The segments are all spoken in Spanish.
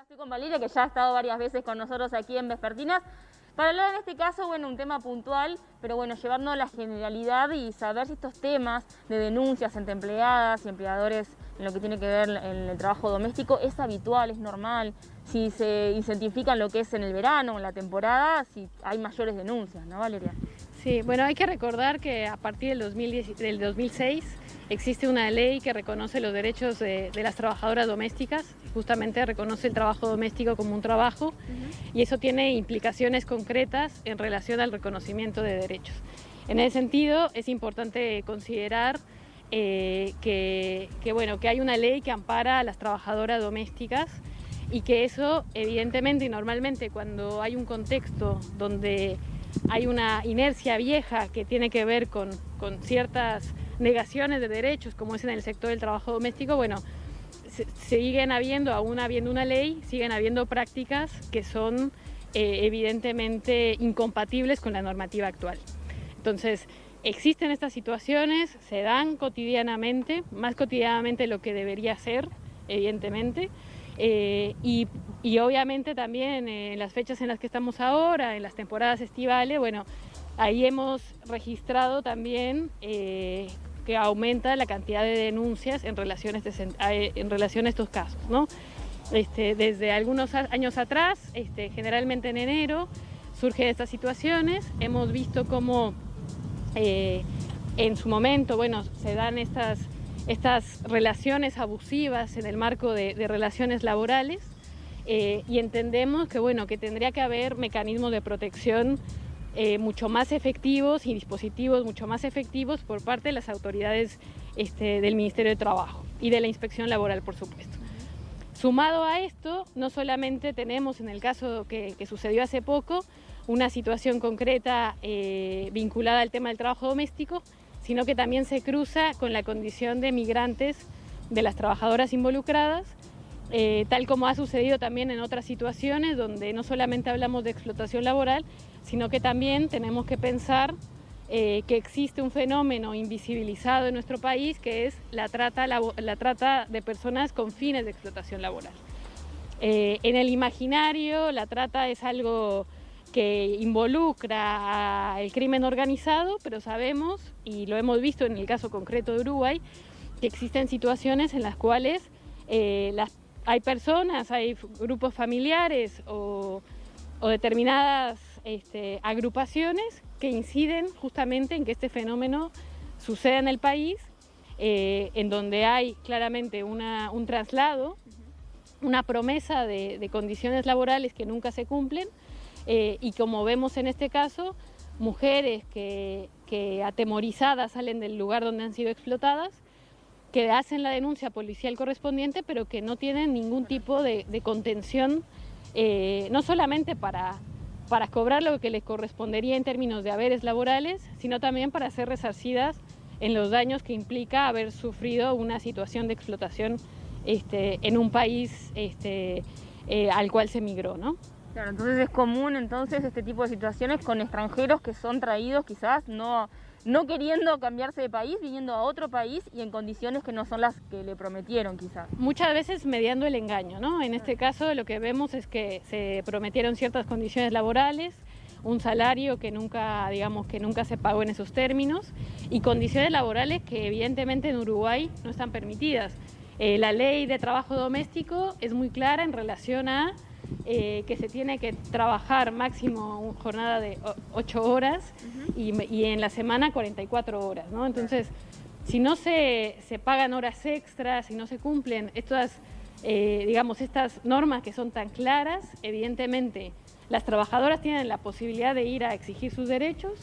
Estoy con Valeria, que ya ha estado varias veces con nosotros aquí en Vespertinas, para hablar en este caso, bueno, un tema puntual, pero bueno, llevarnos a la generalidad y saber si estos temas de denuncias entre empleadas y empleadores en lo que tiene que ver en el trabajo doméstico es habitual, es normal, si se incentifican lo que es en el verano, en la temporada, si hay mayores denuncias, ¿no, Valeria? Sí, bueno, hay que recordar que a partir del 2006 existe una ley que reconoce los derechos de las trabajadoras domésticas, justamente reconoce el trabajo doméstico como un trabajo, y eso tiene implicaciones concretas en relación al reconocimiento de derechos. En ese sentido, es importante considerar que hay una ley que ampara a las trabajadoras domésticas y que eso, evidentemente y normalmente, cuando hay un contexto donde hay una inercia vieja que tiene que ver con ciertas negaciones de derechos, como es en el sector del trabajo doméstico, bueno, siguen habiendo, aún habiendo una ley, siguen habiendo prácticas que son evidentemente incompatibles con la normativa actual. Entonces, existen estas situaciones, se dan cotidianamente, más cotidianamente de lo que debería ser, evidentemente, y obviamente también en las fechas en las que estamos ahora, en las temporadas estivales, bueno, ahí hemos registrado también que aumenta la cantidad de denuncias en relación a estos casos, ¿no? Desde algunos años atrás, generalmente en enero, surgen estas situaciones. Hemos visto cómo en su momento, bueno, se dan estas relaciones abusivas en el marco de relaciones laborales, y entendemos que, bueno, que tendría que haber mecanismos de protección mucho más efectivos y dispositivos mucho más efectivos por parte de las autoridades del Ministerio de Trabajo y de la Inspección Laboral, por supuesto. Sumado a esto, no solamente tenemos, en el caso que sucedió hace poco, una situación concreta vinculada al tema del trabajo doméstico, sino que también se cruza con la condición de migrantes de las trabajadoras involucradas, tal como ha sucedido también en otras situaciones donde no solamente hablamos de explotación laboral, sino que también tenemos que pensar que existe un fenómeno invisibilizado en nuestro país, que es la trata de personas con fines de explotación laboral. En el imaginario, la trata es algo que involucra al crimen organizado, pero sabemos, y lo hemos visto en el caso concreto de Uruguay, que existen situaciones en las cuales hay personas, hay grupos familiares o determinadas agrupaciones que inciden justamente en que este fenómeno suceda en el país, en donde hay claramente un traslado, una promesa de condiciones laborales que nunca se cumplen, y como vemos en este caso, mujeres que atemorizadas salen del lugar donde han sido explotadas, que hacen la denuncia policial correspondiente, pero que no tienen ningún tipo de contención, no solamente para cobrar lo que les correspondería en términos de haberes laborales, sino también para ser resarcidas en los daños que implica haber sufrido una situación de explotación en un país al cual se migró, ¿no? Claro, entonces es común este tipo de situaciones con extranjeros que son traídos quizás no queriendo cambiarse de país, viniendo a otro país y en condiciones que no son las que le prometieron quizás. Muchas veces mediando el engaño, ¿no? En este caso lo que vemos es que se prometieron ciertas condiciones laborales, un salario que nunca se pagó en esos términos, y condiciones laborales que evidentemente en Uruguay no están permitidas. La ley de trabajo doméstico es muy clara en relación a que se tiene que trabajar máximo una jornada de 8 horas y en la semana 44 horas, ¿no? Entonces, si no se pagan horas extras, si no se cumplen estas normas que son tan claras, evidentemente las trabajadoras tienen la posibilidad de ir a exigir sus derechos.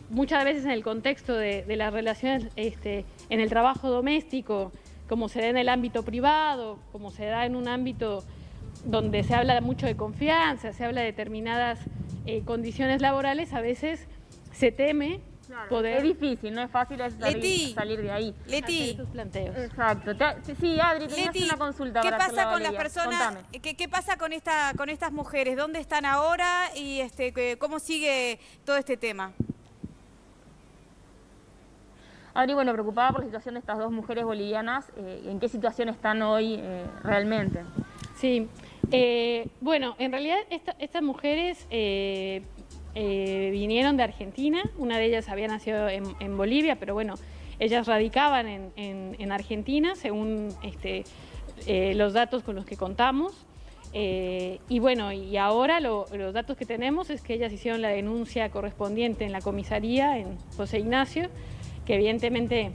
Muchas veces en el contexto de las relaciones en el trabajo doméstico, como se da en el ámbito privado, como se da en un ámbito donde se habla mucho de confianza, se habla de determinadas condiciones laborales, a veces se teme poder... Es difícil, no es fácil salir de ahí. Leti, estos planteos. Exacto. Sí, Adri, tenías una consulta ¿qué para hacerle a pasa con las Valeria? personas? Contame. ¿Qué pasa con estas mujeres? ¿Dónde están ahora y cómo sigue todo este tema? Adri, bueno, preocupada por la situación de estas dos mujeres bolivianas, ¿en qué situación están hoy realmente? Sí, bueno, en realidad estas mujeres vinieron de Argentina, una de ellas había nacido en Bolivia, pero bueno, ellas radicaban en Argentina, según los datos con los que contamos. Y bueno, y ahora los datos que tenemos es que ellas hicieron la denuncia correspondiente en la comisaría, en José Ignacio, que evidentemente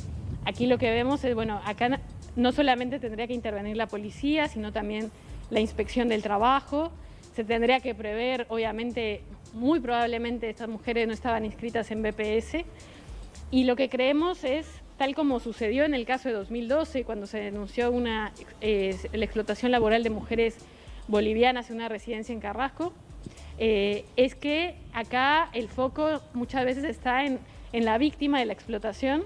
aquí lo que vemos es, bueno, acá no solamente tendría que intervenir la policía, sino también la inspección del trabajo. Se tendría que prever, obviamente, muy probablemente estas mujeres no estaban inscritas en BPS. Y lo que creemos es, tal como sucedió en el caso de 2012, cuando se denunció la explotación laboral de mujeres bolivianas en una residencia en Carrasco, es que acá el foco muchas veces está en la víctima de la explotación.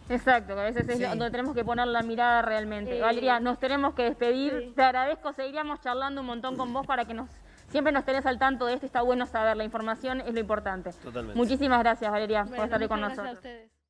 Exacto, que a veces es donde tenemos que poner la mirada realmente. Valeria, nos tenemos que despedir. Sí. Te agradezco, seguiríamos charlando un montón con vos para que siempre nos tenés al tanto de esto. Está bueno saber, la información es lo importante. Totalmente. Muchísimas gracias, Valeria, por estar con nosotros. Gracias a ustedes.